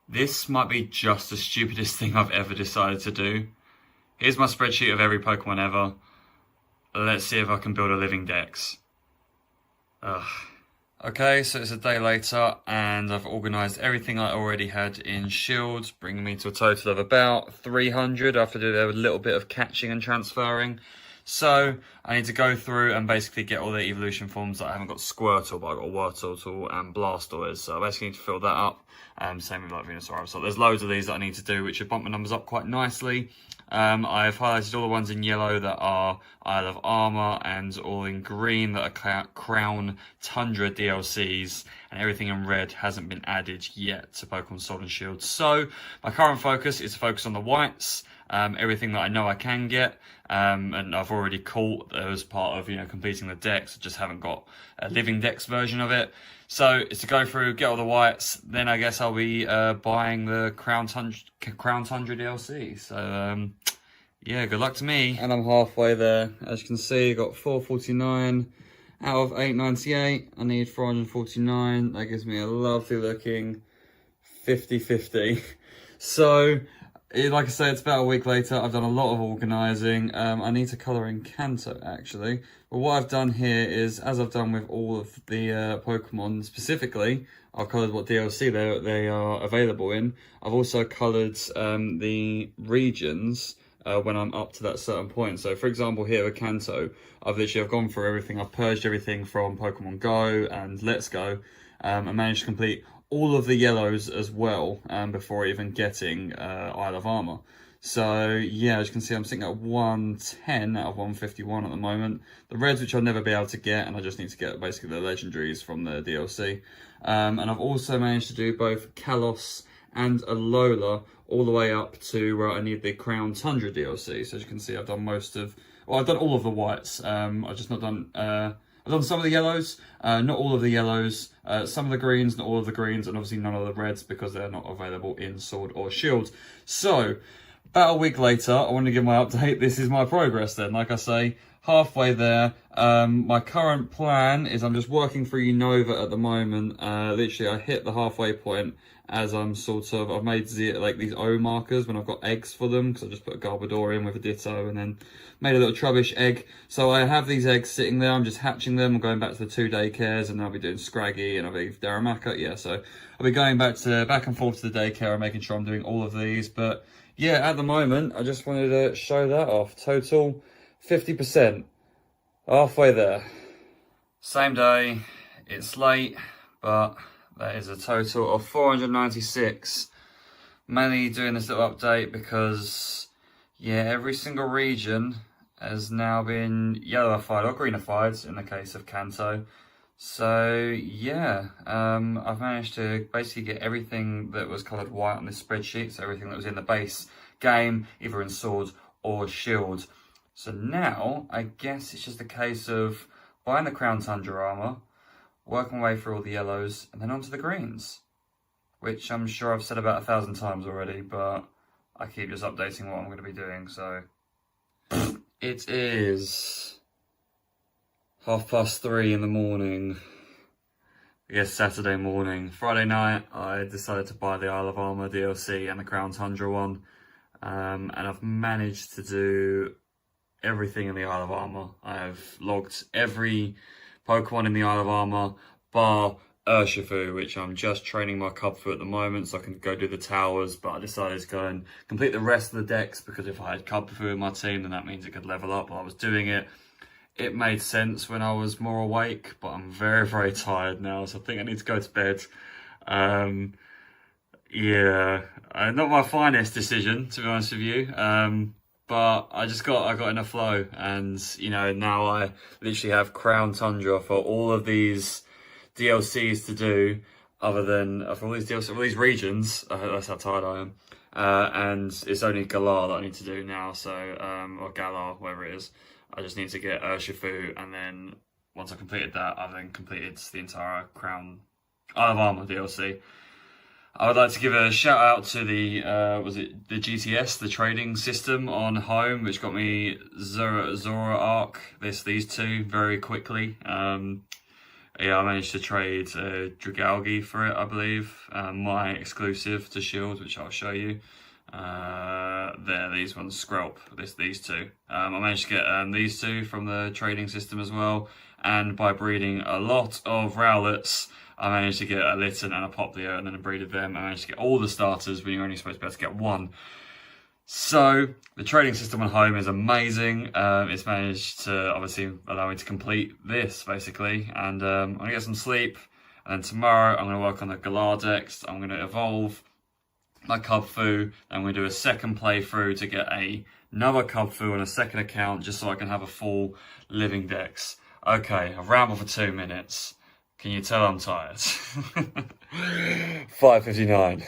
This might be just the stupidest thing I've ever decided to do. Here's my spreadsheet of every Pokemon ever. Let's see if I can build a living dex. Ugh. Okay, so it's a day later and I've organised everything I already had in Shield, bringing me to a total of about 300 after doing a little bit of catching and transferring. So I need to go through and basically get all the evolution forms that I haven't got Squirtle, but I've got Wartortle and Blastoise. So I basically need to fill that up. Same with like Venusaur. So there's loads of these that I need to do, which should bump my numbers up quite nicely. I've highlighted all the ones in yellow that are Isle of Armor and all in green that are Crown Tundra DLCs, and everything in red hasn't been added yet to Pokemon Sword and Shield. So my current focus is to focus on the whites, everything that I know I can get, and I've already caught as part of completing the dex. I just haven't got a living dex version of it. So it's to go through, get all the whites, then I guess I'll be buying the Crown Tundra DLC. So yeah, good luck to me. And I'm halfway there. As you can see, I got 449 out of 898. I need 449. That gives me a lovely looking 50-50. So, like I said, it's about a week later. I've done a lot of organising. I need to colour in Kanto, actually. But what I've done here is, as I've done with all of the Pokemon specifically, I've coloured what DLC they are available in. I've also coloured the regions when I'm up to that certain point. So, for example, here with Kanto, I've gone through everything. I've purged everything from Pokemon Go and Let's Go. I managed to complete all of the yellows as well before even getting Isle of Armor. So yeah, as you can see, I'm sitting at 110 out of 151 at the moment. The reds, which I'll never be able to get, and I just need to get basically the legendaries from the DLC. And I've also managed to do both Kalos and Alola all the way up to where I need the Crown Tundra DLC. So as you can see, I've done I've done all of the whites. I've just not done I've done some of the yellows, not all of the yellows, some of the greens, not all of the greens, and obviously none of the reds because they're not available in Sword or Shield. So, about a week later, I want to give my update. This is my progress then. Like I say, halfway there. My current plan is I'm just working through Unova at the moment. Literally, I hit the halfway point as I'm I've made these O markers when I've got eggs for them, because I just put a Garbodor in with a Ditto and then made a little Trubbish egg. So I have these eggs sitting there. I'm just hatching them. I'm going back to the 2 daycares, and I'll be doing Scraggy and I'll be Darumaka. Yeah, so I'll be going back and forth to the daycare and making sure I'm doing all of these. But yeah, at the moment, I just wanted to show that off. Total 50%. Halfway there. Same day. It's late, but that is a total of 496. Mainly doing this little update because, yeah, every single region has now been yellowified or greenified in the case of Kanto. So, yeah, I've managed to basically get everything that was coloured white on this spreadsheet, so everything that was in the base game, either in Sword or Shield. So now, I guess it's just a case of buying the Crown Tundra armour, working my way through all the yellows, and then onto the greens. Which I'm sure I've said about 1,000 times already, but I keep just updating what I'm going to be doing, so... It is 3:30 in the morning. I guess Saturday morning. Friday night, I decided to buy the Isle of Armor DLC and the Crown Tundra one. And I've managed to do everything in the Isle of Armor. I've logged every Pokemon in the Isle of Armor, bar Urshifu, which I'm just training my cub for at the moment, so I can go do the towers, but I decided to go and complete the rest of the decks, because if I had Cubfu in my team, then that means it could level up while I was doing it. It made sense when I was more awake, but I'm very, very tired now, so I think I need to go to bed. Yeah, not my finest decision, to be honest with you. But I got in a flow, and now I literally have Crown Tundra for all of these DLCs to do, other than for all these DLCs, all these regions. That's how tired I am. And it's only Galar that I need to do now, so or Galar, whatever it is. I just need to get Urshifu, and then once I completed that, I've then completed the entire Crown Isle of Armor DLC. I would like to give a shout out to the the GTS, the trading system on home, which got me Zora Arc, these two very quickly. Yeah, I managed to trade Dragalge for it, I believe. My exclusive to Shield, which I'll show you. There, these ones, Skrelp, these two. I managed to get these two from the trading system as well. And by breeding a lot of Rowlets, I managed to get a Litten and a Poplio, and then I breeded them. I managed to get all the starters when you're only supposed to be able to get one. So the trading system on home is amazing. It's managed to obviously allow me to complete this basically, and I'm gonna get some sleep. And then tomorrow I'm gonna work on the Galar decks. I'm gonna evolve my Cubfu. I'm gonna do a second playthrough to get another Cubfu on a second account, just so I can have a full living dex. Okay, I've rambled for 2 minutes. Can you tell I'm tired? 5:59,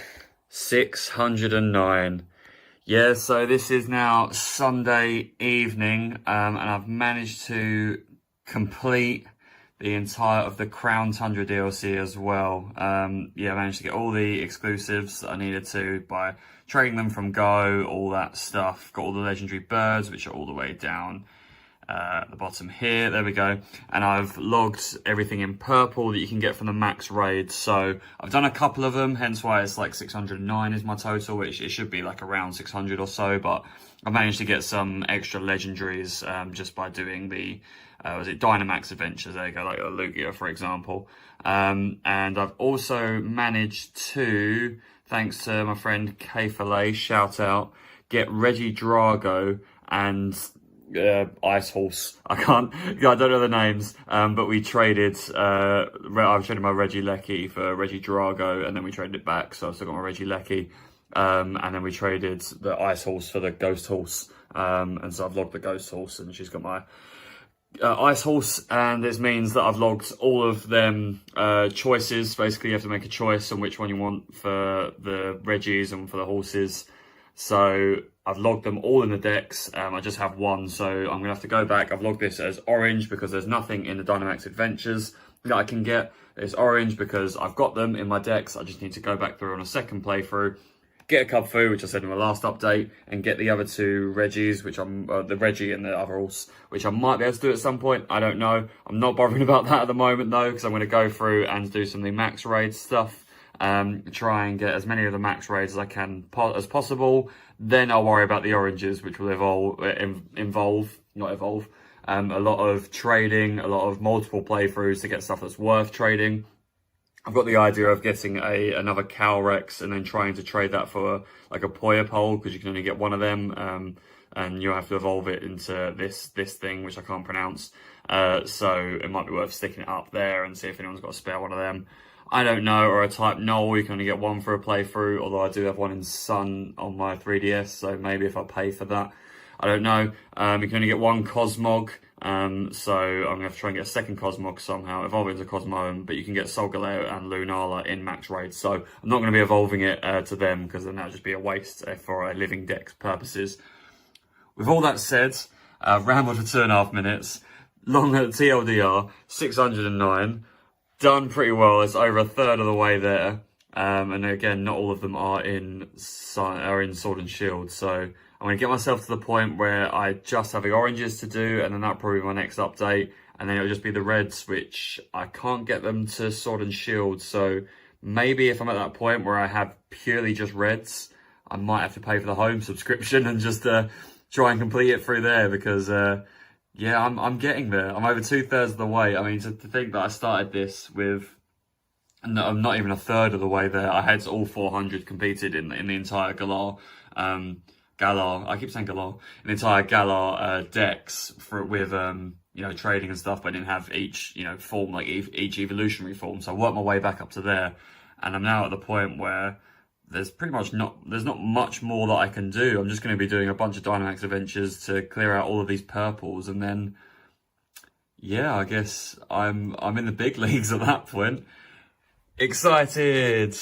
609. Yeah, so this is now Sunday evening, and I've managed to complete the entire of the Crown Tundra DLC as well. Yeah, I managed to get all the exclusives that I needed to by trading them from Go, all that stuff. Got all the legendary birds, which are all the way down at the bottom here. There we go. And I've logged everything in purple that you can get from the max raid. So I've done a couple of them, hence why it's like 609 is my total, which it should be like around 600 or so. But I managed to get some extra legendaries just by doing the was it Dynamax adventures? There you go, like a Lugia, for example. And I've also managed to, thanks to my friend K Filet, shout out, get Regidrago and Ice Horse. I don't know the names, but we traded, I've traded my Regieleki for Regidrago, and then we traded it back, so I've still got my Regieleki, and then we traded the Ice Horse for the Ghost Horse, and so I've logged the Ghost Horse, and she's got my Ice Horse, and this means that I've logged all of them choices. Basically, you have to make a choice on which one you want for the Regis and for the horses. So I've logged them all in the decks. I just have one, so I'm gonna have to go back. I've logged this as orange because there's nothing in the Dynamax Adventures that I can get. It's orange because I've got them in my decks. I just need to go back through on a second playthrough, get a Cubfu, which I said in my last update, and get the other two Regis, which I'm the Reggie and the other horse, which I might be able to do at some point. I don't know. I'm not bothering about that at the moment though, because I'm going to go through and do some of the max raid stuff. Try and get as many of the max raids as I can as possible. Then I'll worry about the oranges, which will involve a lot of trading, a lot of multiple playthroughs to get stuff that's worth trading. I've got the idea of getting another Calrex and then trying to trade that for like a Poyapole, because you can only get one of them, and you'll have to evolve it into this thing, which I can't pronounce. So it might be worth sticking it up there and see if anyone's got a spare one of them. I don't know, or a type Null, you can only get one for a playthrough, although I do have one in Sun on my 3DS, so maybe if I pay for that, I don't know. You can only get one Cosmog, so I'm going to have to try and get a second Cosmog somehow, evolve it into Cosmoem, but you can get Solgaleo and Lunala in max raid, so I'm not going to be evolving it to them, because then that would just be a waste for living dex purposes. With all that said, I've rambled for 2.5 minutes, long TLDR, 609, done pretty well. It's over a third of the way there, and again, not all of them are in Sword and Shield. So I'm going to get myself to the point where I just have the oranges to do, and then that'll probably be my next update. And then it'll just be the reds, which I can't get them to Sword and Shield. So maybe if I'm at that point where I have purely just reds, I might have to pay for the home subscription and just try and complete it through there, because yeah, I'm getting there. I'm over 2/3 of the way. I mean, to think that I started this with, no, I'm not even a third of the way there. I had all 400 completed in the entire Galar, I keep saying Galar, in the entire Galar decks with you know, trading and stuff, but I didn't have each, you know, form, like each evolutionary form. So I worked my way back up to there, and I'm now at the point where there's not much more that I can do. I'm just going to be doing a bunch of Dynamax adventures to clear out all of these purples, and then yeah, I guess I'm in the big leagues at that point. Excited.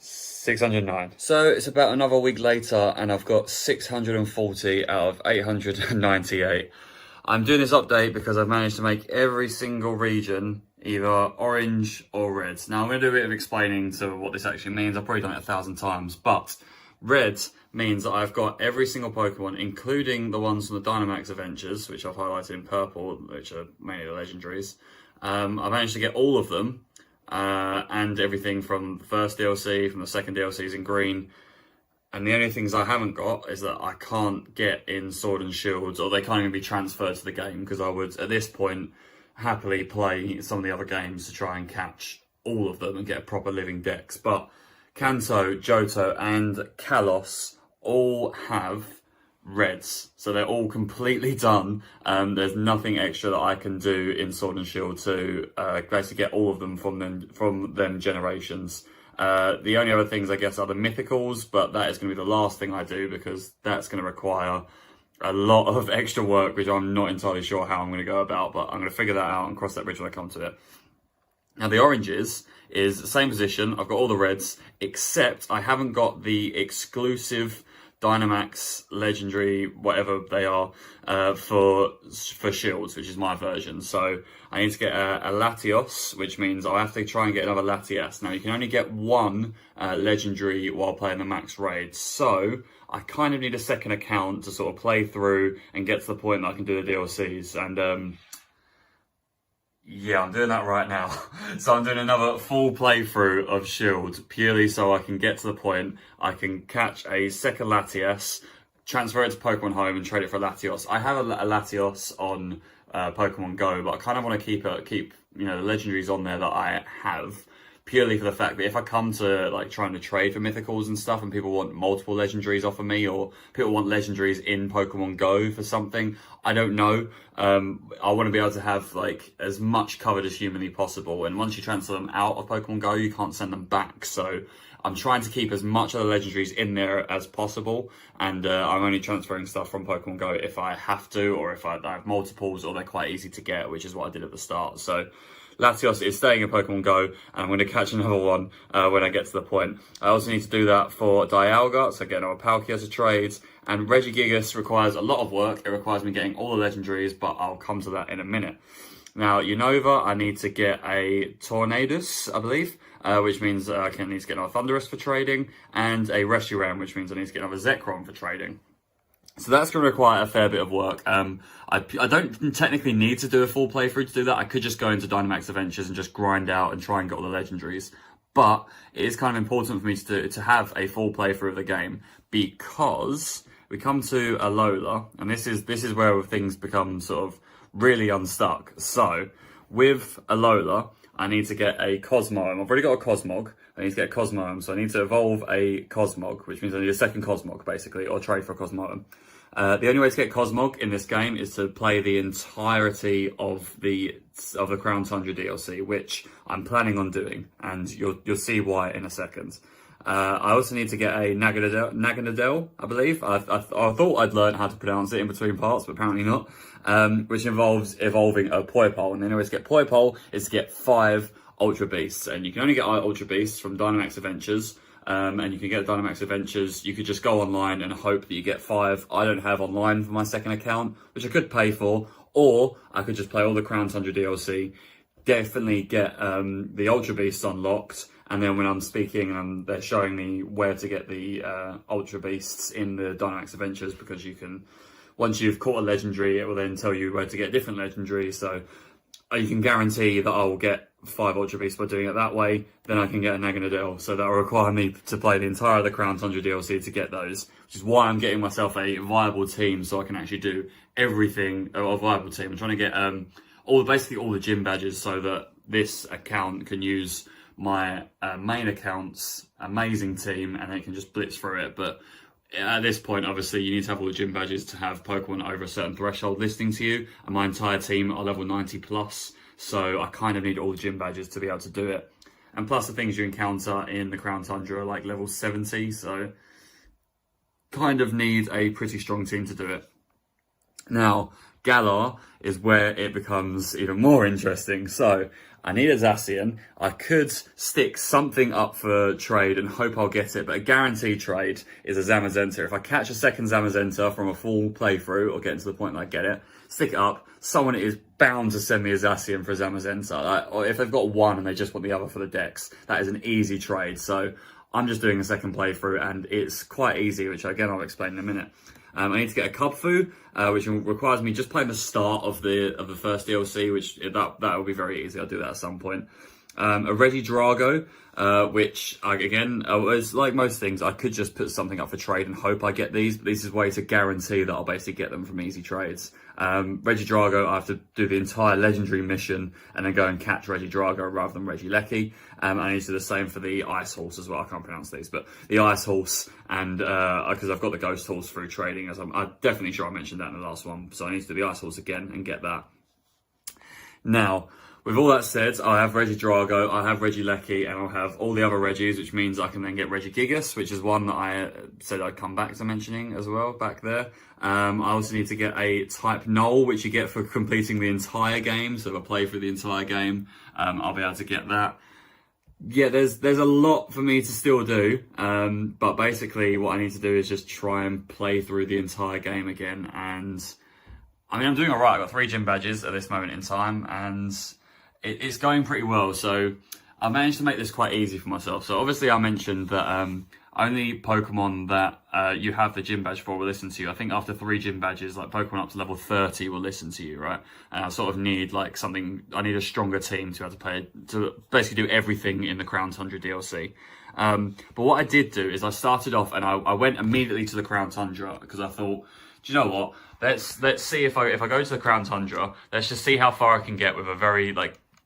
609. So it's about another week later, and I've got 640 out of 898. I'm doing this update because I've managed to make every single region either orange or red. Now I'm going to do a bit of explaining to what this actually means. I've probably done it 1,000 times, but red means that I've got every single Pokemon, including the ones from the Dynamax Adventures, which I've highlighted in purple, which are mainly the legendaries. I managed to get all of them, and everything from the first DLC, from the second DLC is in green. And the only things I haven't got is that I can't get in Sword and Shields, or they can't even be transferred to the game, because I would, at this point, happily play some of the other games to try and catch all of them and get a proper living dex. But Kanto, Johto, and Kalos all have reds, so they're all completely done. There's nothing extra that I can do in Sword and Shield to basically get all of them from them generations. The only other things I guess are the mythicals, but that is going to be the last thing I do because that's going to require a lot of extra work, which I'm not entirely sure how I'm going to go about, but I'm going to figure that out and cross that bridge when I come to it. Now the oranges is the same position. I've got all the reds, except I haven't got the exclusive Dynamax, Legendary, whatever they are, for Shields, which is my version. So I need to get a Latios, which means I'll have to try and get another Latias. Now you can only get one Legendary while playing the max raid, so I kind of need a second account to sort of play through and get to the point that I can do the DLCs. And yeah, I'm doing that right now. So I'm doing another full playthrough of Shield, purely so I can get to the point I can catch a second Latias, transfer it to Pokemon Home and trade it for a Latios. I have a Latios on Pokemon Go, but I kind of want to keep you know, the legendaries on there that I have, purely for the fact that if I come to like trying to trade for mythicals and stuff and people want multiple legendaries off of me, or people want legendaries in Pokemon Go for something, I don't know. I want to be able to have like as much covered as humanly possible, and once you transfer them out of Pokemon Go, you can't send them back. So I'm trying to keep as much of the legendaries in there as possible, and I'm only transferring stuff from Pokemon Go if I have to, or if I have multiples, or they're quite easy to get, which is what I did at the start. So Latios is staying in Pokemon Go, and I'm going to catch another one when I get to the point. I also need to do that for Dialga, so get another Palkia to trade. And Regigigas requires a lot of work. It requires me getting all the legendaries, but I'll come to that in a minute. Now, Unova, I need to get a Tornadus, I believe, which means I need to get another Thundurus for trading, and a Reshiram, which means I need to get another Zekrom for trading. So that's going to require a fair bit of work. I don't technically need to do a full playthrough to do that. I could just go into Dynamax Adventures and just grind out and try and get all the legendaries. But it is kind of important for me to have a full playthrough of the game, because we come to Alola, and this is where things become sort of really unstuck. So with Alola, I need to get a Cosmoem. I've already got a Cosmog. I need to get a Cosmoem, so I need to evolve a Cosmog, which means I need a second Cosmog, basically, or trade for a Cosmoem. The only way to get Cosmog in this game is to play the entirety of the Crown Tundra DLC, which I'm planning on doing, and you'll see why in a second. I also need to get a Naganadel, I believe. I thought I'd learn how to pronounce it in between parts, but apparently not. Which involves evolving a Poipole, and the only way to get Poipole is to get 5 Ultra Beasts, and you can only get Ultra Beasts from Dynamax Adventures. And you can get Dynamax Adventures. You could just go online and hope that you get 5. I don't have online for my second account, which I could pay for, or I could just play all the Crown Tundra DLC, definitely get the Ultra Beasts unlocked, and then when I'm speaking and they're showing me where to get the Ultra Beasts in the Dynamax Adventures, because you can, once you've caught a legendary, it will then tell you where to get different legendaries. So you can guarantee that I will get 5 Ultra Beasts by doing it that way. Then I can get a Naganadel, so that will require me to play the entire of the Crown Tundra DLC to get those, which is why I'm getting myself a viable team, so I can actually do everything. A viable team. I'm trying to get basically all the gym badges, so that this account can use my main account's amazing team, and they can just blitz through it. But at this point, obviously, you need to have all the gym badges to have Pokemon over a certain threshold listing to you, and my entire team are level 90 plus, so I kind of need all the gym badges to be able to do it. And plus the things you encounter in the Crown Tundra are like level 70, so kind of need a pretty strong team to do it. Now, Galar is where it becomes even more interesting. So I need a Zacian. I could stick something up for trade and hope I'll get it, but a guaranteed trade is a Zamazenta. If I catch a second Zamazenta from a full playthrough, or getting to the point that I get it, stick it up, someone is bound to send me a Zacian for a Zamazenta. Or if they've got one and they just want the other for the dex, that is an easy trade. So I'm just doing a second playthrough, and it's quite easy, which again I'll explain in a minute. I need to get a Kubfu, which requires me just playing the start of the first DLC, which that will be very easy. I'll do that at some point. A Regidrago, which again, as like most things, I could just put something up for trade and hope I get these, but this is a way to guarantee that I'll basically get them from easy trades. Regidrago, I have to do the entire legendary mission and then go and catch Regidrago rather than Regieleki. I need to do the same for the Ice Horse as well. I can't pronounce these, but the Ice Horse, and because I've got the Ghost Horse through trading, as I'm definitely sure I mentioned that in the last one, so I need to do the Ice Horse again and get that. Now, with all that said, I have Regidrago, I have Regieleki, and I'll have all the other Regis, which means I can then get Regigigas, which is one that I said I'd come back to mentioning as well back there. I also need to get a type Null, which you get for completing the entire game. So if I play through the entire game, I'll be able to get that. Yeah, there's a lot for me to still do, but basically what I need to do is just try and play through the entire game again. And I mean, I'm doing all right. I've got 3 gym badges at this moment in time, and it's going pretty well. So I managed to make this quite easy for myself. So obviously I mentioned that only Pokemon that you have the gym badge for will listen to you. I think after 3 gym badges, like Pokemon up to level 30 will listen to you, right? And I sort of need like I need a stronger team to be able to play, to basically do everything in the Crown Tundra DLC. But what I did do is I started off and I went immediately to the Crown Tundra because I thought, do you know what? Let's see if I go to the Crown Tundra, let's just see how far I can get with a very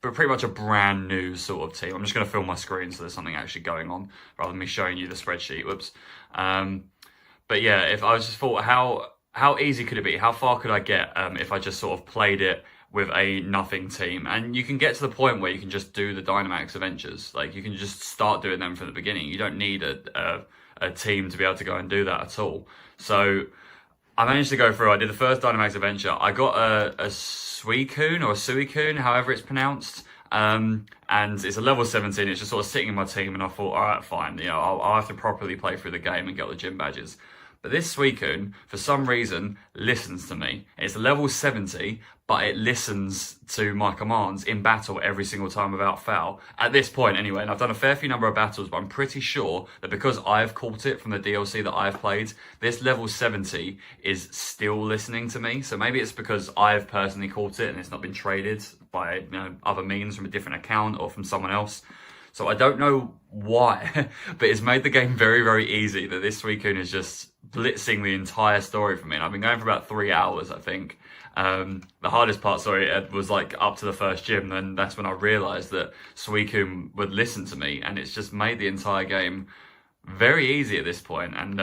but pretty much a brand new sort of team. I'm just going to fill my screen so there's something actually going on rather than me showing you the spreadsheet. Whoops. But yeah, if I just thought how easy could it be? How far could I get if I just sort of played it with a nothing team? And you can get to the point where you can just do the Dynamax Adventures. Like you can just start doing them from the beginning. You don't need a team to be able to go and do that at all. So I managed to go through. I did the first Dynamax Adventure. I got a Suicune or a Suicune, however it's pronounced. And it's a level 17. It's just sort of sitting in my team, and I thought, all right, fine. You know, I'll have to properly play through the game and get all the gym badges. But this Suicune, for some reason, listens to me. It's level 70, but it listens to my commands in battle every single time without fail. At this point, anyway, and I've done a fair few number of battles, but I'm pretty sure that because I've caught it from the DLC that I've played, this level 70 is still listening to me. So maybe it's because I've personally caught it and it's not been traded by other means from a different account or from someone else. So I don't know why, but it's made the game very, very easy that this Suicune is just blitzing the entire story for me. And I've been going for about 3 hours, I think. The hardest part, was like up to the first gym. Then that's when I realised that Suicune would listen to me, and it's just made the entire game very easy at this point. And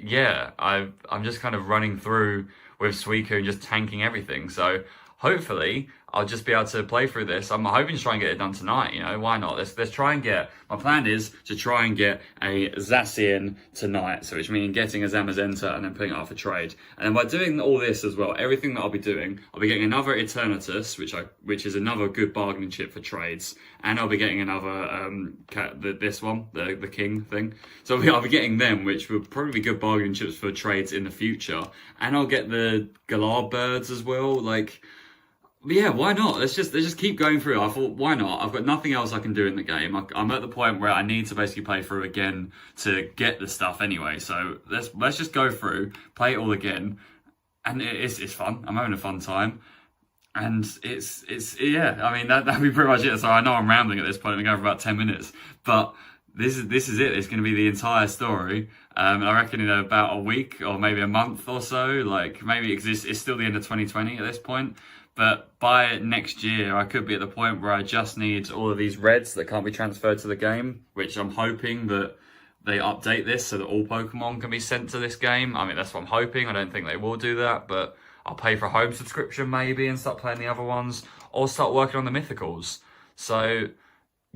yeah, I'm just kind of running through with Suicune, just tanking everything. So hopefully I'll just be able to play through this. I'm hoping to try and get it done tonight, why not? Let's try and get, my plan is to try and get a Zacian tonight, so which means getting a Zamazenta and then putting it up for trade. And then by doing all this as well, everything that I'll be doing, I'll be getting another Eternatus, which is another good bargaining chip for trades, and I'll be getting another, this one, the King thing. So I'll be getting them, which will probably be good bargaining chips for trades in the future. And I'll get the Galar birds as well, But yeah, why not? Let's just keep going through. I thought, why not? I've got nothing else I can do in the game. I'm at the point where I need to basically play through again to get the stuff anyway. So let's just go through, play it all again, and it's fun. I'm having a fun time, and it's yeah. I mean that'd be pretty much it. So I know I'm rambling at this point. I'm going for about 10 minutes, but this is it. It's going to be the entire story. I reckon in about a week or maybe a month or so. Maybe it's still the end of 2020 at this point. But by next year, I could be at the point where I just need all of these reds that can't be transferred to the game, which I'm hoping that they update this so that all Pokemon can be sent to this game. I mean, that's what I'm hoping. I don't think they will do that, but I'll pay for a home subscription maybe and start playing the other ones, or start working on the mythicals. So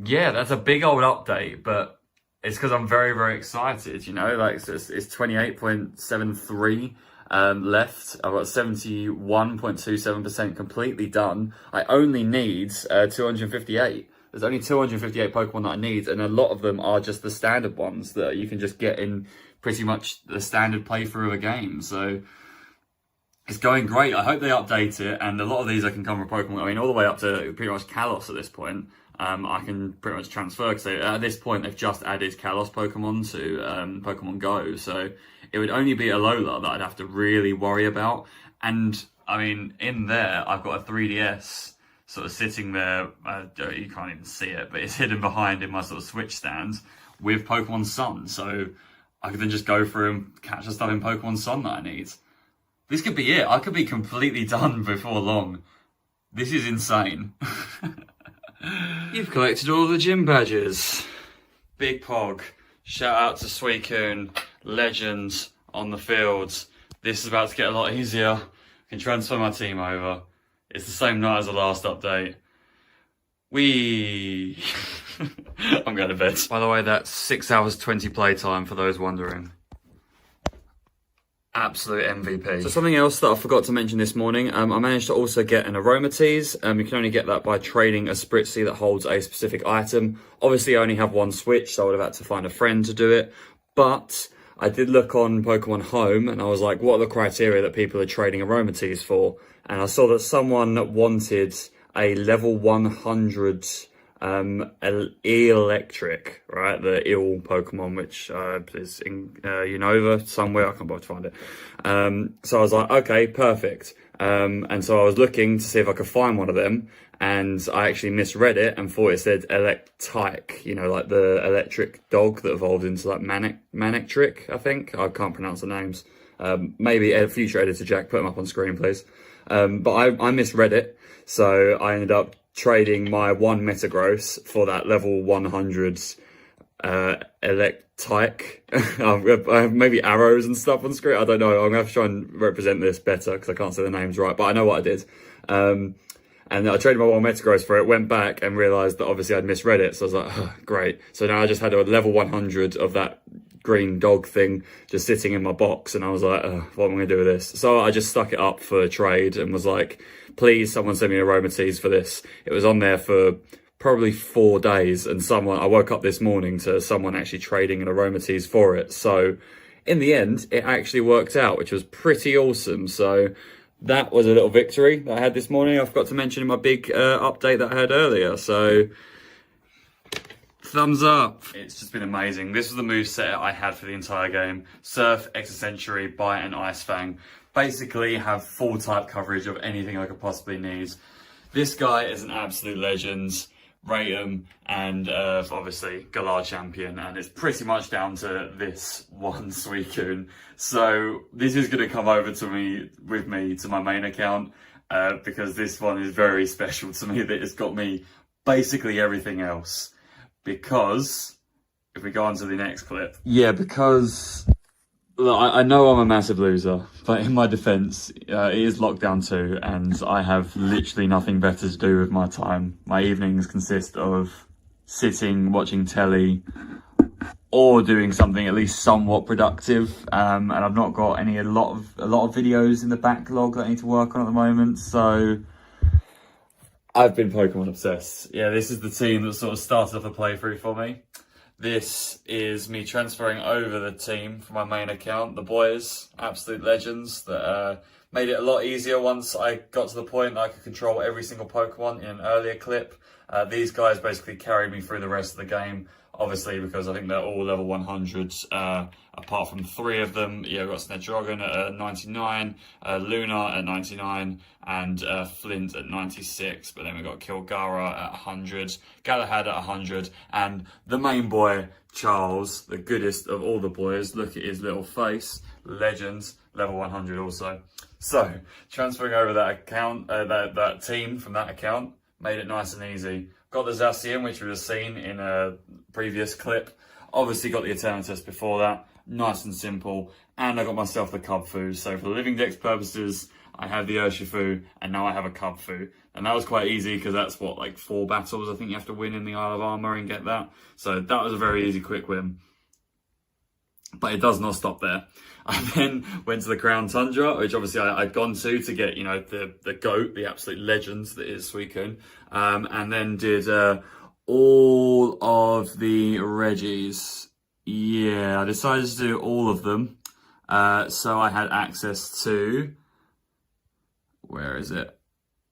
yeah, that's a big old update, but it's because I'm very, very excited, it's 28.73. Left. I've got 71.27% completely done. I only need 258. There's only 258 Pokemon that I need, and a lot of them are just the standard ones that you can just get in pretty much the standard playthrough of a game. So it's going great. I hope they update it, and a lot of these I can come from Pokemon. I mean, all the way up to pretty much Kalos at this point. I can pretty much transfer, because at this point they've just added Kalos Pokemon to Pokemon Go, so it would only be Alola that I'd have to really worry about. And I mean, in there I've got a 3DS sort of sitting there, you can't even see it, but it's hidden behind in my sort of Switch stand with Pokemon Sun, so I could then just go through and catch the stuff in Pokemon Sun that I need. This could be it. I could be completely done before long. This is insane. You've collected all the gym badges. Big Pog. Shout out to Suicune. Legends on the fields. This is about to get a lot easier. I can transfer my team over. It's the same night as the last update. Whee! I'm going to bed. By the way, that's 6 hours 20 playtime for those wondering. Absolute MVP. So something else that I forgot to mention this morning, I managed to also get an aromatise. You can only get that by trading a Spritzy that holds a specific item. Obviously, I only have one Switch, so I would have had to find a friend to do it. But I did look on Pokemon Home, and I was like, what are the criteria that people are trading aromatise for? And I saw that someone wanted a level 100 electric, right? The eel Pokemon, which is in Unova somewhere. I can't bother to find it. So I was like, okay, perfect. And so I was looking to see if I could find one of them, and I actually misread it and thought it said Electyke, you know, like the electric dog that evolved into like Manectric, I think. I can't pronounce the names. Maybe a future editor Jack, put them up on screen, please. But I misread it, so I ended up trading my one Metagross for that level 100 Electyke. Maybe arrows and stuff on screen. I don't know. I'm going to have to try and represent this better because I can't say the names right, but I know what I did. And I traded my one Metagross for it, went back and realised that obviously I'd misread it. So I was like, oh, great. So now I just had a level 100 of that green dog thing just sitting in my box, and I was like, oh, what am I going to do with this? So I just stuck it up for trade and was like, please, someone send me an aromatise for this. It was on there for probably 4 days, and I woke up this morning to someone actually trading an aromatise for it. So in the end, it actually worked out, which was pretty awesome. So that was a little victory that I had this morning. I forgot to mention in my big update that I had earlier. So thumbs up. It's just been amazing. This was the moveset I had for the entire game. Surf, Extra Bite, and Ice Fang. Basically have full type coverage of anything I could possibly need. This guy is an absolute legend. Rate him, and obviously Galar champion, and it's pretty much down to this one Suicune. So this is going to come over to me to my main account, because this one is very special to me, that it's got me basically everything else. Because if we go on to the next clip, because look, I know I'm a massive loser, but in my defense, it is lockdown 2, and I have literally nothing better to do with my time. My evenings consist of sitting, watching telly, or doing something at least somewhat productive. And I've not got a lot of videos in the backlog that I need to work on at the moment. So I've been Pokemon obsessed. Yeah, this is the team that sort of started off the playthrough for me. This is me transferring over the team from my main account. The boys, absolute legends, that made it a lot easier once I got to the point that I could control every single Pokemon in an earlier clip. These guys basically carried me through the rest of the game, obviously, because I think they're all level 100s, apart from 3 of them. Yeah, we've got Snedrogon at 99, Luna at 99, and Flint at 96. But then we've got Kilgara at 100, Galahad at 100, and the main boy, Charles, the goodest of all the boys. Look at his little face. Legends, level 100 also. So, transferring over that account, that team from that account, made it nice and easy. Got the Zacian, which we were seen in a previous clip. Obviously got the Eternatus before that. Nice and simple. And I got myself the Cubfu. So for living dex purposes, I had the Urshifu, and now I have a Cubfu. And that was quite easy, because that's what, like 4 battles I think you have to win in the Isle of Armor and get that. So that was a very easy, quick win. But it does not stop there. I then went to the Crown Tundra, which obviously I'd gone to get, you know, the GOAT, the absolute legend that is Suicune. And then did all of the Reggies. Yeah, I decided to do all of them. So I had access to, where is it?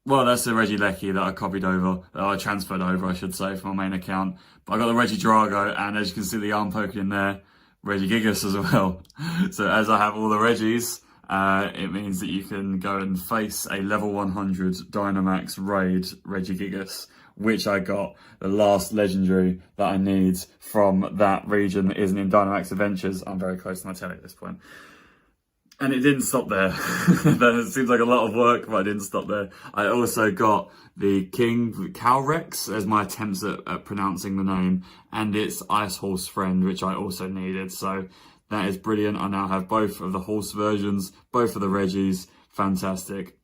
Well, that's the Regieleki that I copied over, that I transferred over, I should say, from my main account. But I got the Regidrago, and as you can see the arm poking in there, Regigigas as well. So as I have all the Regis, it means that you can go and face a level 100 Dynamax Raid Regigigas, which I got the last legendary that I need from that region that isn't in Dynamax Adventures. I'm very close to my telly at this point. And it didn't stop there. That seems like a lot of work, but I didn't stop there. I also got the King Calrex as my attempts at pronouncing the name, and its Ice Horse friend, which I also needed. So that is brilliant. I now have both of the horse versions, both of the Regis. Fantastic.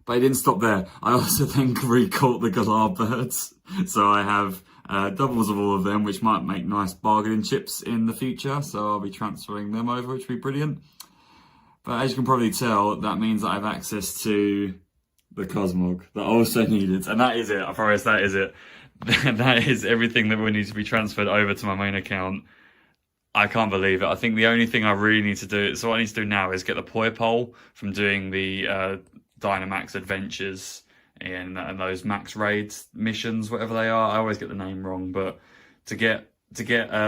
But it didn't stop there. I also then recaught the Galar birds. So I have doubles of all of them, which might make nice bargaining chips in the future. So I'll be transferring them over, which will be brilliant. But as you can probably tell, that means that I have access to the Cosmog that I also needed. And that is it. I promise that is it. That is everything that will need to be transferred over to my main account. I can't believe it. I think the only thing I really need to do, so what I need to do now is get the Poipole from doing the Dynamax Adventures and those Max Raids missions, whatever they are. I always get the name wrong, but to get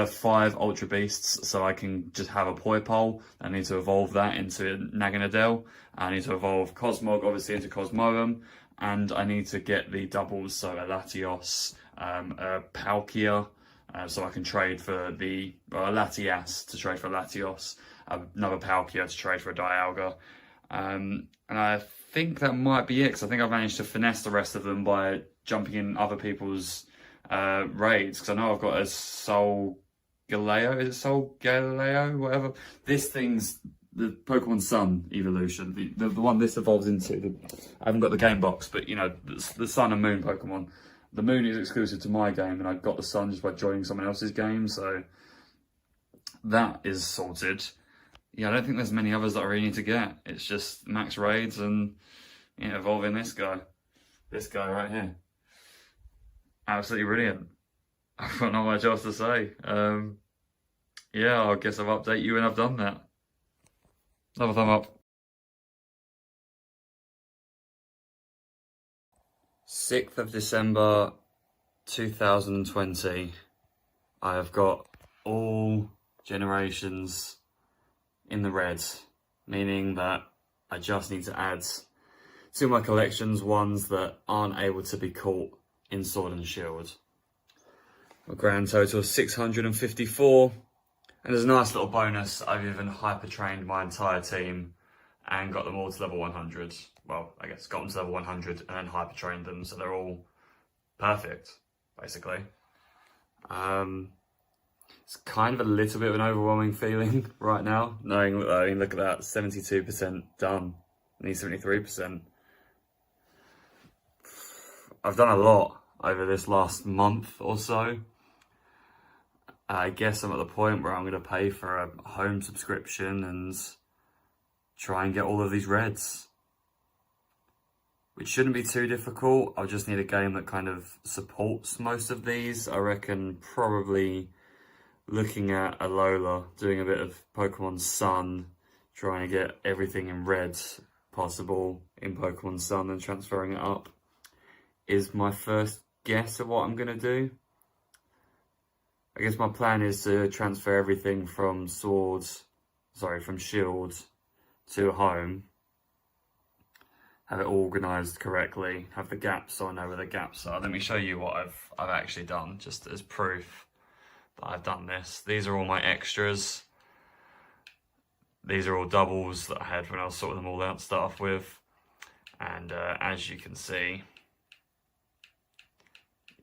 5 Ultra Beasts so I can just have a Poipole, I need to evolve that into Naganadel. I need to evolve Cosmog, obviously, into Cosmoem, and I need to get the doubles, so a Latios, a Palkia, so I can trade for a Latias to trade for a Latios, another Palkia to trade for a Dialga. And I think that might be it, because I think I've managed to finesse the rest of them by jumping in other people's raids, because I know I've got a Soul Galeo, is it Soul Galeo, whatever? This thing's the Pokemon Sun evolution, the one this evolves into. I haven't got the game box, but you know, the Sun and Moon Pokemon. The Moon is exclusive to my game, and I got the Sun just by joining someone else's game, so that is sorted. Yeah, I don't think there's many others that I really need to get. It's just max raids and, you know, evolving this guy right here. Absolutely brilliant. I've got not much else to say. Yeah, I guess I'll update you when I've done that. Another thumb up. 6th of December 2020. I have got all generations in the red, meaning that I just need to add to my collections ones that aren't able to be caught in Sword and Shield. A grand total of 654, and there's a nice little bonus. I've even hyper trained my entire team and got them all to level 100. Well, I guess got them to level 100 and then hyper trained them, so they're all perfect, basically. It's kind of a little bit of an overwhelming feeling right now, knowing that, I mean, look at that, 72% done, I need 73%. I've done a lot over this last month or so. I guess I'm at the point where I'm going to pay for a home subscription and try and get all of these reds, which shouldn't be too difficult. I'll just need a game that kind of supports most of these. I reckon probably looking at Alola, doing a bit of Pokemon Sun, trying to get everything in red possible in Pokemon Sun and transferring it up is my first guess at what I'm going to do. I guess my plan is to transfer everything from from Shield to home, have it organised correctly, have the gaps so I know where the gaps are. Let me show you what I've actually done, just as proof that I've done this. These are all my extras. These are all doubles that I had when I was sorting them all out to start off with. And as you can see,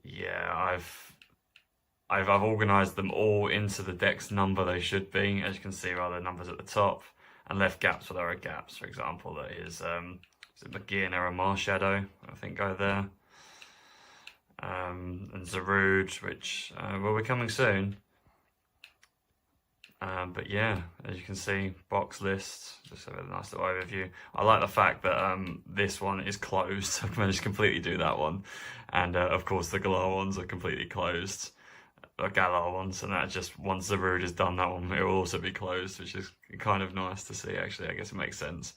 yeah, I've organised them all into the dex number they should be. As you can see, rather numbers at the top, and left gaps where there are gaps. For example, that is Beginner and Marshadow, I think, go there. And Zarude, which will be coming soon. But yeah, as you can see, box list, just a nice little overview. I like the fact that this one is closed. I've managed to completely do that one. And of course the Galar ones are completely closed. Galar ones, and that just, once Zarude is done, that one, it will also be closed, which is kind of nice to see, actually. I guess it makes sense.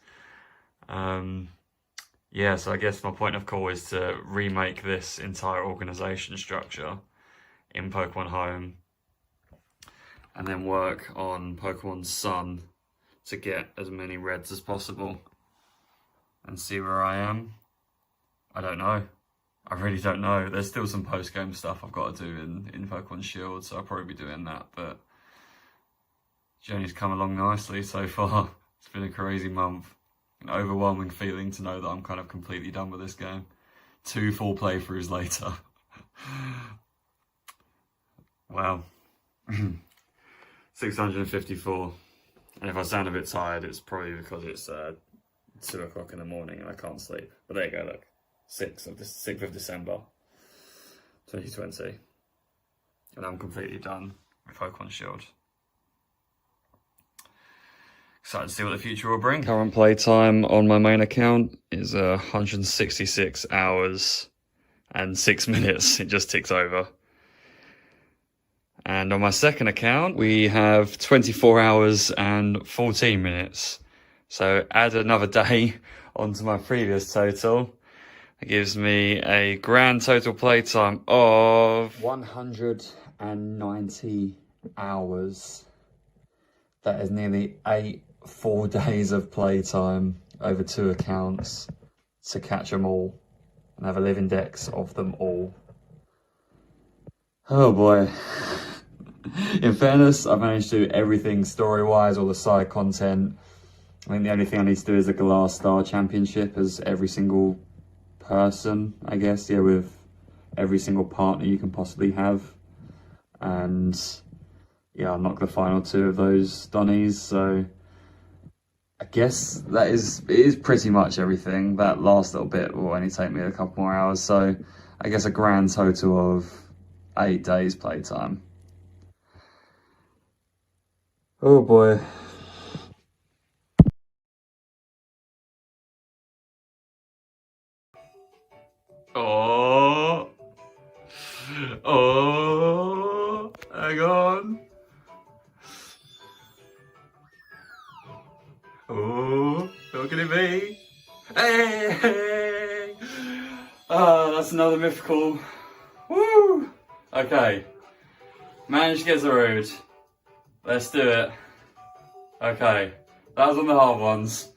yeah, so I guess my point of call is to remake this entire organization structure in Pokemon Home and then work on Pokemon Sun to get as many reds as possible and see where I am. I don't know. I really don't know. There's still some post-game stuff I've got to do in Pokemon Shield, so I'll probably be doing that, but journey's come along nicely so far. It's been a crazy month. An overwhelming feeling to know that I'm kind of completely done with this game. 2 full playthroughs later. Wow. 654. And if I sound a bit tired, it's probably because it's 2 o'clock in the morning and I can't sleep. But there you go, look. 6th of December, 2020. And I'm completely done with Pokemon Shield. Excited to see what the future will bring. Current playtime on my main account is 166 hours and 6 minutes. It just ticks over. And on my second account, we have 24 hours and 14 minutes. So add another day onto my previous total. It gives me a grand total playtime of 190 hours. That is nearly 8 full days of playtime over 2 accounts to catch them all and have a living dex of them all. Oh boy. In fairness, I've managed to do everything story-wise, all the side content. I think the only thing I need to do is a Glass Star Championship as every single person, I guess, yeah, with every single partner you can possibly have. And yeah, I'll knock the final 2 of those Donnies, so I guess it is pretty much everything. That last little bit will only take me a couple more hours, so I guess a grand total of 8 days playtime. Oh boy. Oh. Oh. Hang on. Oh. Look at me. Hey. Oh, that's another mythical. Woo. Okay. Managed to get Zarude. Let's do it. Okay. That was one of the hard ones.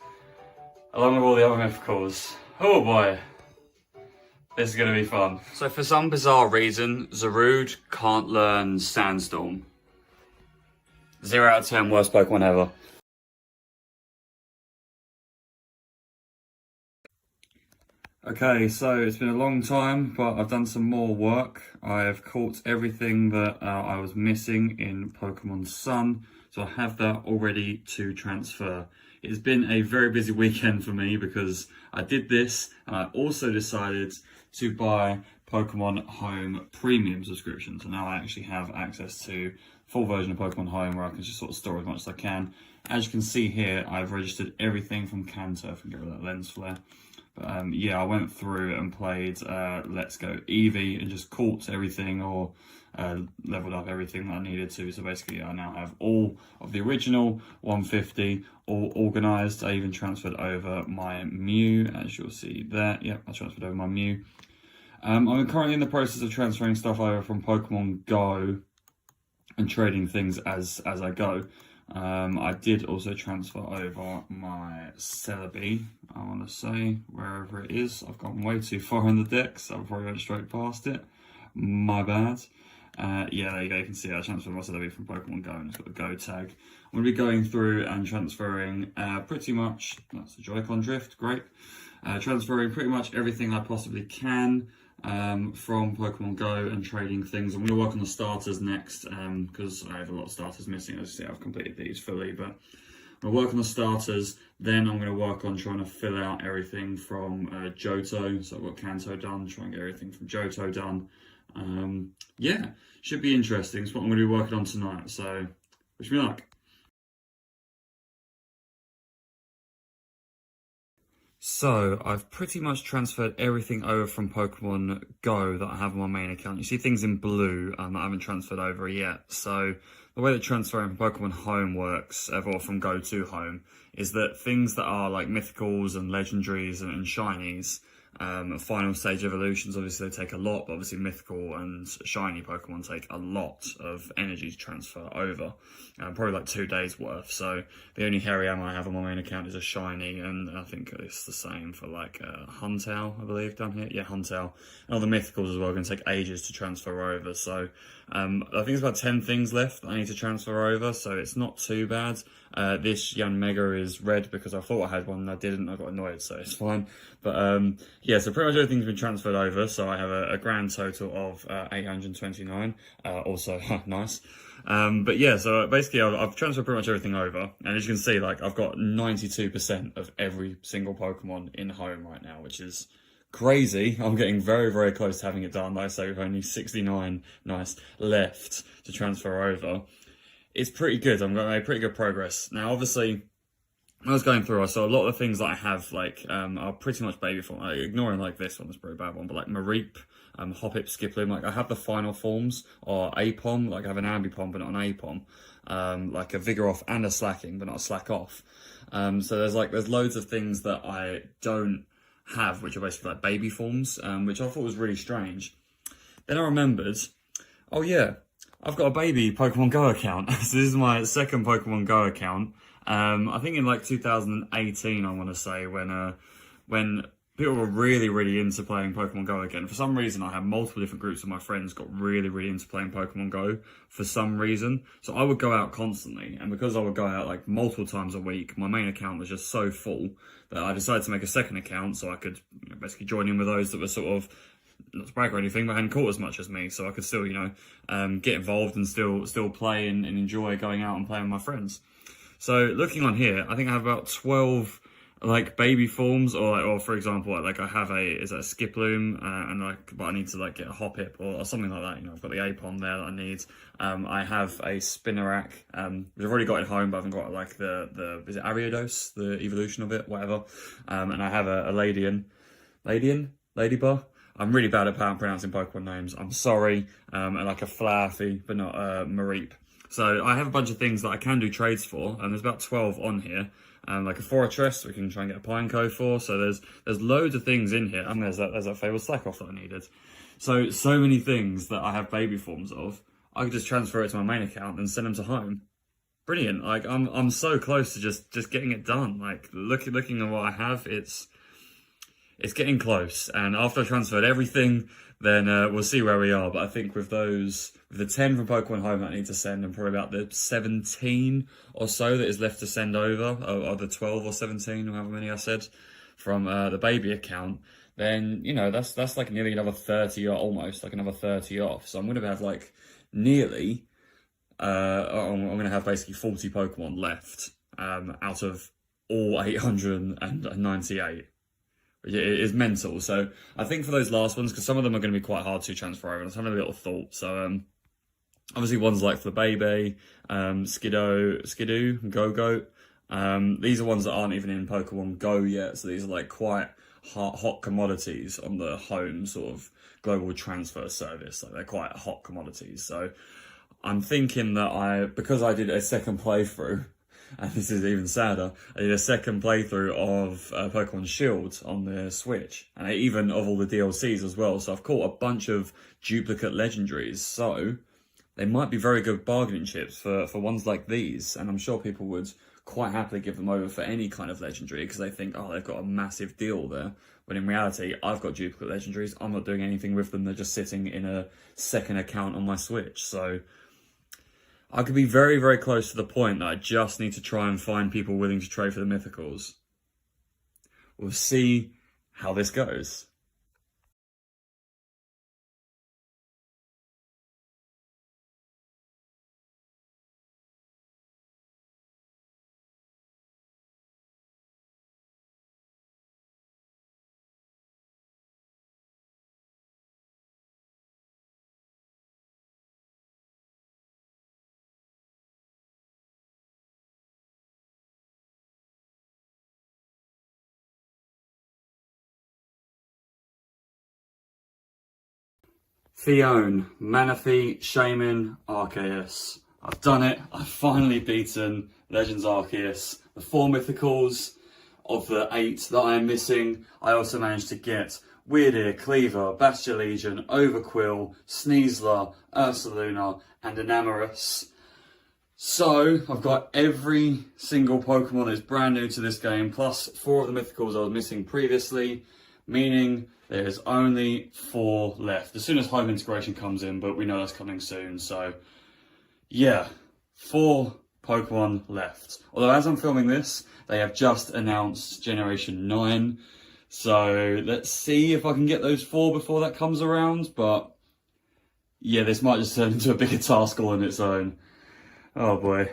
Along with all the other mythicals. Oh boy. This is going to be fun. So for some bizarre reason, Zarude can't learn Sandstorm. 0 out of 10, worst Pokemon ever. Okay, so it's been a long time, but I've done some more work. I have caught everything that I was missing in Pokemon Sun, so I have that all ready to transfer. It's been a very busy weekend for me because I did this and I also decided to buy Pokemon Home premium subscription. So now I actually have access to full version of Pokemon Home where I can just sort of store as much as I can. As you can see here, I've registered everything from Kanto. If I can get rid of that lens flare. But yeah, I went through and played Let's Go Eevee and just caught everything or leveled up everything that I needed to. So basically I now have all of the original 150 all organised. I even transferred over my Mew, as you'll see there. Yep, I transferred over my Mew. I'm currently in the process of transferring stuff over from Pokemon Go and trading things as I go. I did also transfer over my Celebi, I want to say, wherever it is. I've gone way too far in the deck, so I probably went straight past it. My bad. Yeah, there you go, you can see I transferred my Celebi from Pokemon Go and it's got the Go tag. I'm going to be going through and transferring pretty much, that's the Joy-Con drift, great. Transferring pretty much everything I possibly can from Pokemon Go and trading things. I'm going to work on the starters next because I have a lot of starters missing. As you see, I've completed these fully, but I'm going to work on the starters. Then I'm going to work on trying to fill out everything from Johto. So I've got Kanto done, try and get everything from Johto done. Yeah, should be interesting. It's what I'm going to be working on tonight. So wish me luck. So, I've pretty much transferred everything over from Pokemon Go that I have on my main account. You see things in blue that I haven't transferred over yet. So, the way that transferring from Pokemon Home works, or from Go to Home, is that things that are like mythicals and legendaries and shinies, final stage evolutions, obviously they take a lot, but obviously mythical and shiny Pokemon take a lot of energy to transfer over, probably like 2 days worth. So the only Hariyama I have on my main account is a shiny, and I think it's the same for like Huntail, I believe, down here. Yeah, Huntail. And all the mythicals as well are going to take ages to transfer over. So I think there's about 10 things left that I need to transfer over, so it's not too bad. This Yanmega is red because I thought I had one and I didn't. I got annoyed, so it's fine. But yeah, so pretty much everything's been transferred over. So I have a grand total of 829. Also, nice. But yeah, so basically I've transferred pretty much everything over. And as you can see, like I've got 92% of every single Pokemon in home right now, which is crazy. I'm getting very, very close to having it done. Like I say, with only 69 left to transfer over. It's pretty good. I'm going to make pretty good progress. Now, obviously, when I was going through, I saw a lot of the things that I have, like, are pretty much baby form. Like, ignoring, like, this one, that's a pretty bad one, but, like, Mareep, Hoppip, Skiploom, like, I have the final forms, or Apom, like, I have an Ambipom, but not an Apom, like a Vigoroth and a Slacking, but not a Slack Off. So there's loads of things that I don't have, which are basically, like, baby forms, which I thought was really strange. Then I remembered, oh, yeah, I've got a baby Pokemon Go account. So this is my second Pokemon Go account. I think in like 2018, I want to say, when people were really, really into playing Pokemon Go again. For some reason, I had multiple different groups of my friends got really, really into playing Pokemon Go for some reason. So I would go out constantly, and because I would go out like multiple times a week, my main account was just so full that I decided to make a second account so I could basically join in with those that were sort of, not to brag or anything, but hadn't caught as much as me, so I could still, get involved and still play and enjoy going out and playing with my friends. So looking on here, I think I have about 12 like baby forms, or for example, like I have a Skiploom, but I need to like get a Hoppip or something like that. I've got the Apom there that I need. I have a Spinarak, which I've already got at home, but I haven't got like the is it Ariados, the evolution of it, whatever. And I have a Ladybug. I'm really bad at pronouncing Pokemon names. I'm sorry. And like a Flaaffy, but not Mareep. So I have a bunch of things that I can do trades for, and there's about 12 on here. Like a Fortress, we can try and get a Pineco for. So there's loads of things in here, and there's that fabled Slack-Off that I needed. So many things that I have baby forms of. I could just transfer it to my main account and send them to home. Brilliant! Like I'm so close to just getting it done. Like looking at what I have, it's getting close, and after I transferred everything, then we'll see where we are. But I think with the 10 from Pokemon Home that I need to send, and probably about the 17 or so that is left to send over, or the 12 or 17, or however many I said, from the baby account, then, that's like nearly another 30, or almost like another 30 off. So I'm going to have like nearly, I'm going to have basically 40 Pokemon left out of all 898. It is mental. So I think for those last ones, because some of them are going to be quite hard to transfer over, and I was having a little thought. So obviously ones like Flabébé, Skidoo, Go-Goat. These are ones that aren't even in Pokemon Go yet. So these are like quite hot commodities on the home sort of global transfer service. Like they're quite hot commodities. So I'm thinking that because I did a second playthrough, and this is even sadder, I did a second playthrough of Pokemon Shield on the Switch, and even of all the DLCs as well. So I've caught a bunch of duplicate legendaries. So they might be very good bargaining chips for ones like these. And I'm sure people would quite happily give them over for any kind of legendary because they think, oh, they've got a massive deal there. When in reality, I've got duplicate legendaries. I'm not doing anything with them. They're just sitting in a second account on my Switch. So I could be very, very close to the point that I just need to try and find people willing to trade for the mythicals. We'll see how this goes. Theone, Manaphy, Shaman, Arceus. I've done it. I've finally beaten Legends Arceus. The 4 mythicals of the 8 that I am missing. I also managed to get Weirdear, Cleaver, Bastion, Overquill, Sneasler, Ursaluna, and Enamorus. So, I've got every single Pokemon that's brand new to this game, plus 4 of the mythicals I was missing previously, meaning there's only 4 left. As soon as home integration comes in, but we know that's coming soon, so yeah, 4 Pokemon left. Although as I'm filming this, they have just announced Generation 9, so let's see if I can get those 4 before that comes around, but yeah, this might just turn into a bigger task all on its own. Oh boy.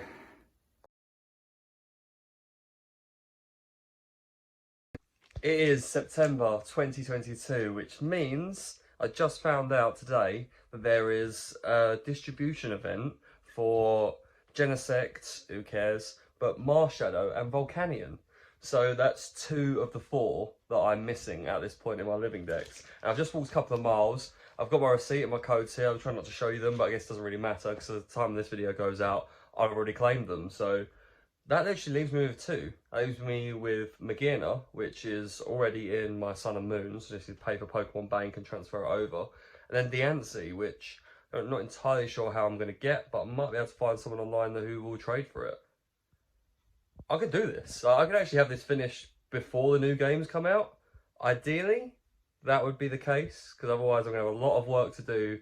It is September 2022, which means I just found out today that there is a distribution event for Genesect, who cares, but Marshadow and Volcanion. So that's 2 of the 4 that I'm missing at this point in my living decks. And I've just walked a couple of miles. I've got my receipt and my codes here. I'm trying not to show you them, but I guess it doesn't really matter because at the time this video goes out, I've already claimed them. So that actually leaves me with 2. That leaves me with Magearna, which is already in my Sun and Moon, so this is pay for Pokemon Bank and transfer it over. And then Diancie, which I'm not entirely sure how I'm going to get, but I might be able to find someone online who will trade for it. I could do this. I could actually have this finished before the new games come out. Ideally, that would be the case, because otherwise I'm going to have a lot of work to do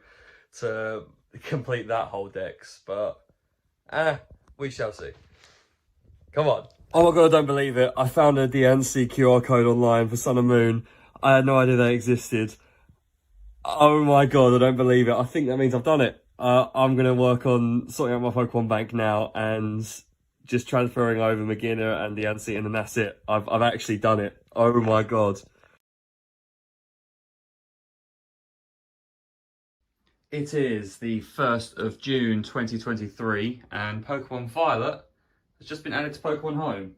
to complete that whole dex. But, we shall see. Come on. Oh my god, I don't believe it. I found a Diancie QR code online for Sun and Moon. I had no idea they existed. Oh my god, I don't believe it. I think that means I've done it. I'm going to work on sorting out my Pokemon Bank now and just transferring over Magearna and Diancie, and then that's it. I've actually done it. Oh my god. It is the 1st of June 2023, and Pokemon Violet has just been added to Pokemon Home.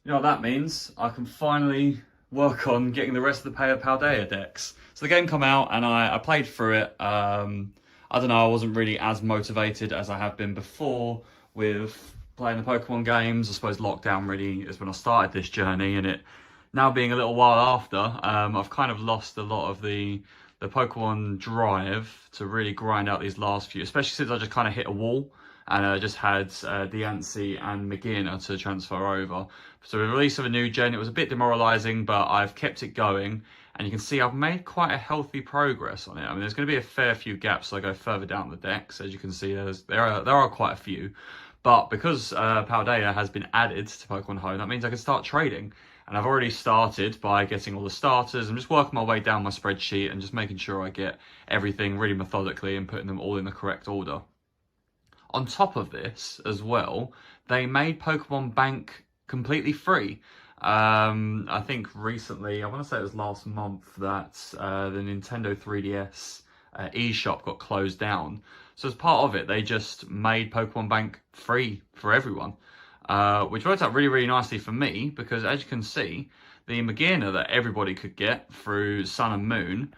You know what that means? I can finally work on getting the rest of the Paldea decks. So the game come out and I played through it. I don't know, I wasn't really as motivated as I have been before with playing the Pokemon games. I suppose lockdown really is when I started this journey, and it now being a little while after, I've kind of lost a lot of the Pokemon drive to really grind out these last few, especially since I just kind of hit a wall and I just had Diancie and Magearna to transfer over. So with the release of a new gen, it was a bit demoralising, but I've kept it going, and you can see I've made quite a healthy progress on it. I mean, there's going to be a fair few gaps as I go further down the decks. As you can see, there are quite a few. But because Paldea has been added to Pokemon Home, that means I can start trading. And I've already started by getting all the starters. I'm just working my way down my spreadsheet and just making sure I get everything really methodically and putting them all in the correct order. On top of this as well, they made Pokemon Bank completely free. I think recently, I want to say it was last month, that the Nintendo 3DS eShop got closed down. So as part of it, they just made Pokemon Bank free for everyone, which worked out really, really nicely for me, because as you can see, the Magearna that everybody could get through Sun and Moon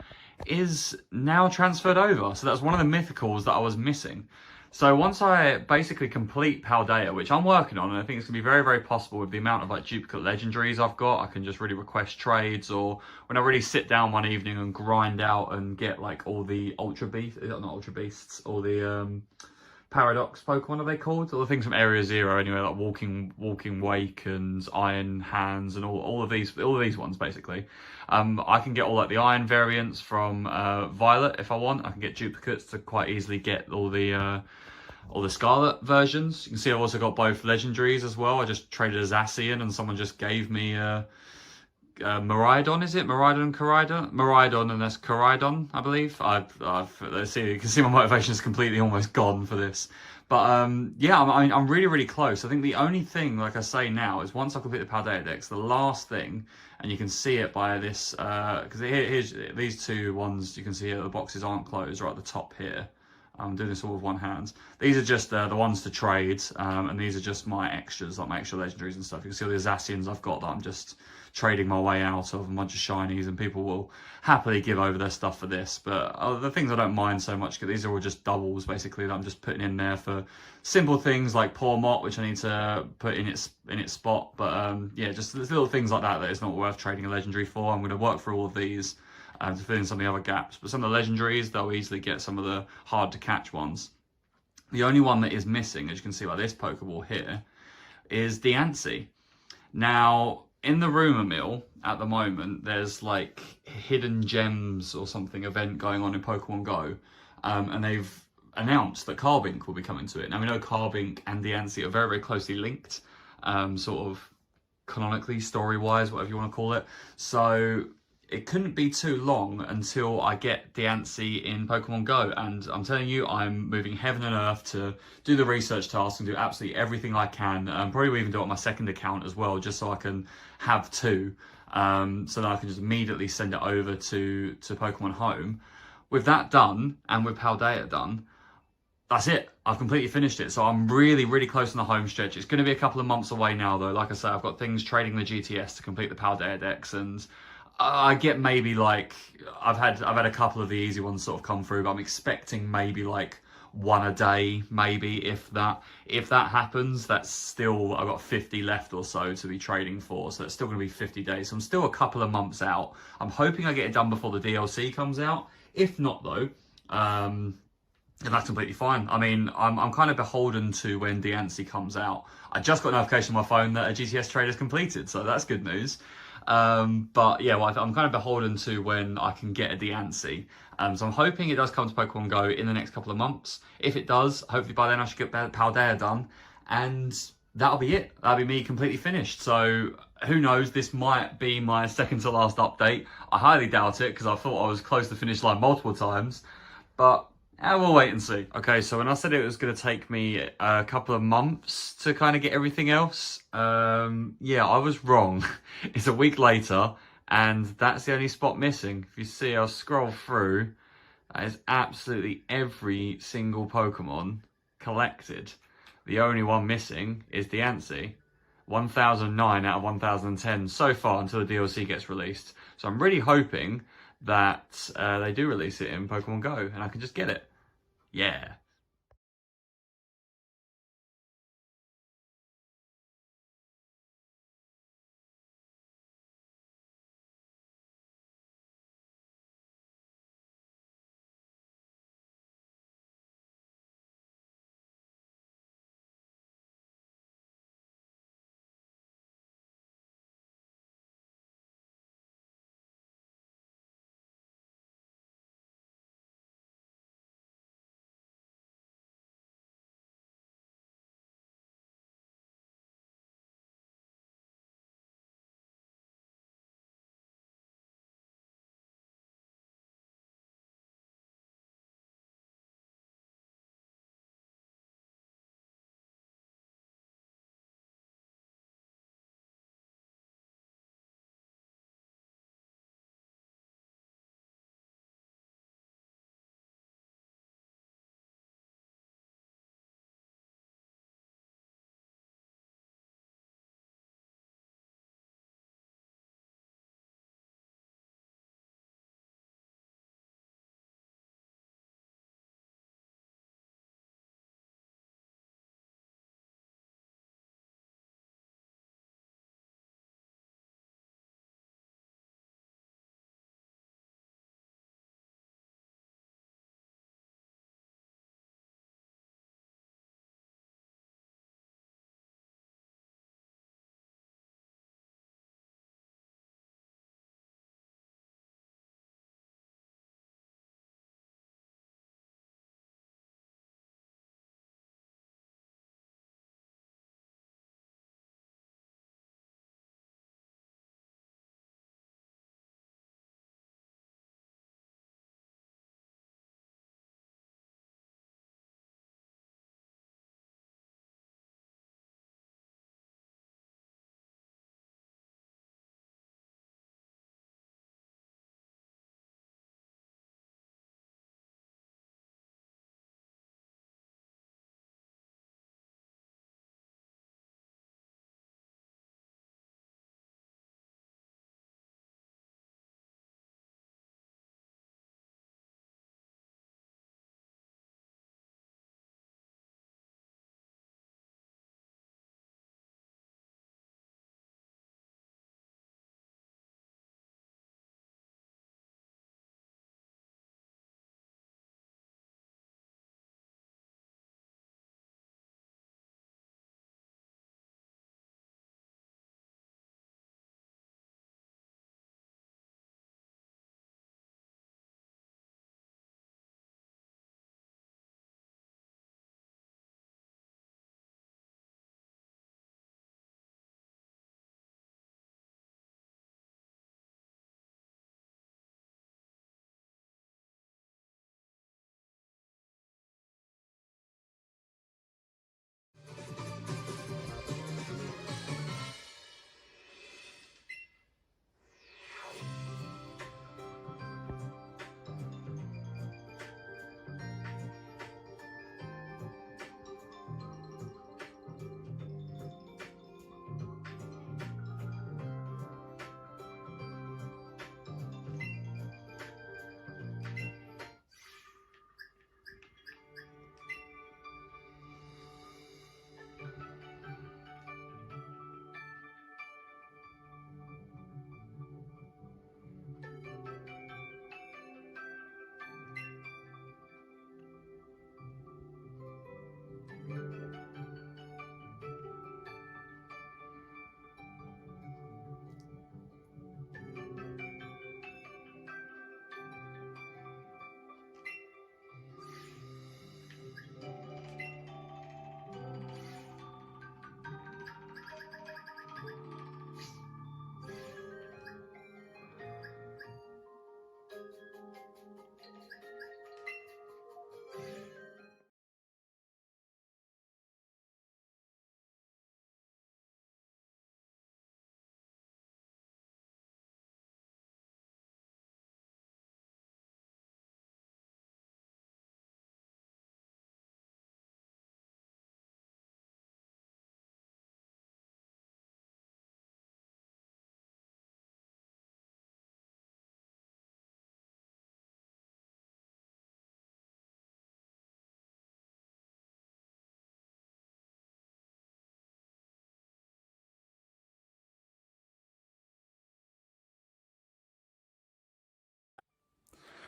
is now transferred over. So that's one of the mythicals that I was missing. So once I basically complete Paldea, which I'm working on, and I think it's going to be very, very possible with the amount of like duplicate legendaries I've got, I can just really request trades, or when I really sit down one evening and grind out and get like all the Ultra Beasts, not Ultra Beasts, all the Paradox Pokemon, are they called? All the things from Area Zero anyway, like Walking Wake and Iron Hands and all of these ones basically. I can get all like the Iron variants from Violet if I want. I can get duplicates to quite easily get all the Scarlet versions. You can see I've also got both legendaries as well. I just traded a Zacian and someone just gave me Miraidon, is it? Miraidon and Koraidon? Miraidon and that's Koraidon, I believe. Let's see, you can see my motivation is completely almost gone for this. But yeah, I'm really, really close. I think the only thing, like I say now, is once I complete the Paldea decks, the last thing, and you can see it by this, because here's these 2 ones, you can see here, the boxes aren't closed right at the top here. I'm doing this all with one hand. These are just the ones to trade, and these are just my extras, like my extra legendaries and stuff. You can see all the Zacians I've got that I'm just trading my way out of, a bunch of shinies, and people will happily give over their stuff for this. But the things I don't mind so much, because these are all just doubles basically that I'm just putting in there for simple things like Poor Mott, which I need to put in its spot. But yeah, just little things like that it's not worth trading a legendary for. I'm going to work through all of these to fill in some of the other gaps. But some of the legendaries, they'll easily get some of the hard to catch ones. The only one that is missing, as you can see by this Pokeball here, is the Diancie. Now, in the rumour mill at the moment, there's like hidden gems or something event going on in Pokemon Go, and they've announced that Carbink will be coming to it. Now we know Carbink and Diancie are very, very closely linked, sort of canonically, story-wise, whatever you want to call it. So it couldn't be too long until I get Diancie in Pokemon Go, and I'm telling you, I'm moving heaven and earth to do the research task and do absolutely everything I can. Probably even do it on my second account as well, just so I can have two, so that I can just immediately send it over to Pokemon Home. With that done, and with Paldea done, that's it. I've completely finished it. So I'm really, really close on the home stretch. It's going to be a couple of months away now, though. Like I say, I've got things trading the GTS to complete the Paldea decks, and I get maybe like I've had a couple of the easy ones sort of come through, but I'm expecting maybe like one a day, maybe if that. If that happens, that's still, I've got 50 left or so to be trading for, so it's still going to be 50 days. So I'm still a couple of months out. I'm hoping I get it done before the DLC comes out. If not, though, and that's completely fine. I mean, I'm kind of beholden to when Diancie comes out. I just got a notification on my phone that a GTS trade is completed, so that's good news. But yeah, well, I'm kind of beholden to when I can get a Diancie. So I'm hoping it does come to Pokemon Go in the next couple of months. If it does, hopefully by then I should get Paldea done, and that'll be it. That'll be me completely finished. So who knows, this might be my second to last update. I highly doubt it, because I thought I was close to the finish line multiple times, but we'll wait and see. Okay, so when I said it was going to take me a couple of months to kind of get everything else, yeah, I was wrong. It's a week later, and that's the only spot missing. If you see, I'll scroll through. That is absolutely every single Pokemon collected. The only one missing is Diancie. 1009 out of 1010 so far until the DLC gets released. So I'm really hoping that they do release it in Pokemon Go and I can just get it. Yeah.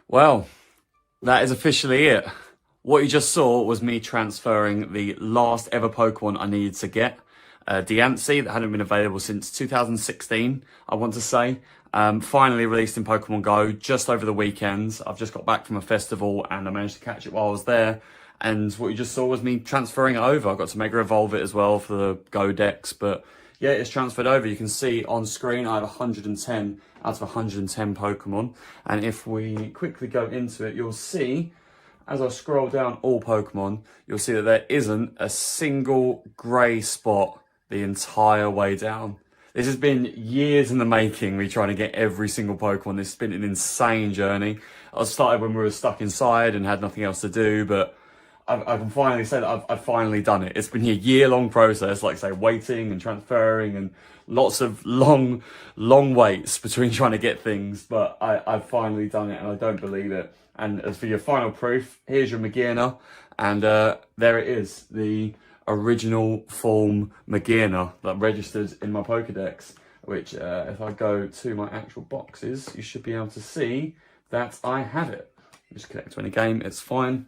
Well, that is officially it. What you just saw was me transferring the last ever Pokemon I needed to get. Diancie, that hadn't been available since 2016, I want to say. Finally released in Pokemon Go just over the weekend. I've just got back from a festival and I managed to catch it while I was there. And what you just saw was me transferring it over. I got to Mega Evolve it as well for the Go decks. But yeah, it's transferred over. You can see on screen I have 110 out of 110 Pokemon. And if we quickly go into it, you'll see, as I scroll down all Pokemon, you'll see that there isn't a single grey spot the entire way down. This has been years in the making, me trying to get every single Pokemon. This has been an insane journey. I started when we were stuck inside and had nothing else to do, but I can finally say that I've finally done it. It's been a year-long process, like say, waiting and transferring and lots of long waits between trying to get things, but I've finally done it and I don't believe it. And as for your final proof, here's your Magearna, and there it is, the original form Magearna that registered in my Pokedex, which if I go to my actual boxes, you should be able to see that I have it. Just connect to any game, it's fine.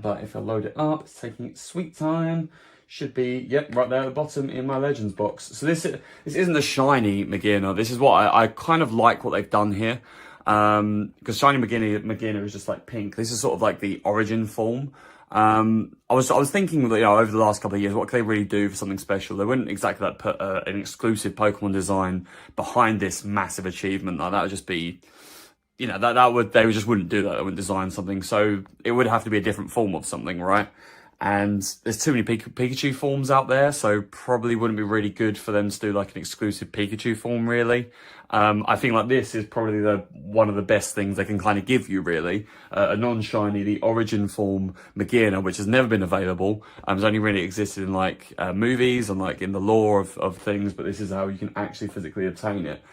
But if I load it up, it's taking its sweet time. Should be, yep, right there at the bottom in my Legends box. So this isn't a shiny Magearna. This is what I kind of like what they've done here. Because shiny Magearna is just like pink. This is sort of like the origin form. I was thinking, over the last couple of years, what could they really do for something special? They wouldn't exactly like put an exclusive Pokemon design behind this massive achievement. Like, that would just be, they just wouldn't do that. They wouldn't design something. So it would have to be a different form of something, right? And there's too many Pikachu forms out there, so probably wouldn't be really good for them to do like an exclusive Pikachu form, really. I think like this is probably one of the best things they can kind of give you, really. A non-shiny, the origin form Magearna, which has never been available. It's only really existed in like movies and like in the lore of things, but this is how you can actually physically obtain it.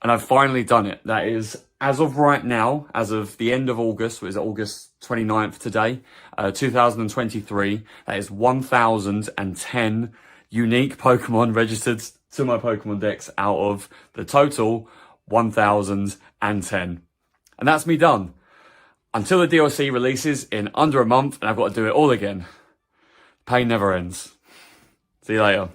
And I've finally done it. That is, as of right now, as of the end of August, what is it, August 29th today, 2023, that is 1,010 unique Pokemon registered to my Pokemon Dex out of the total 1,010. And that's me done. Until the DLC releases in under a month, and I've got to do it all again. Pain never ends. See you later.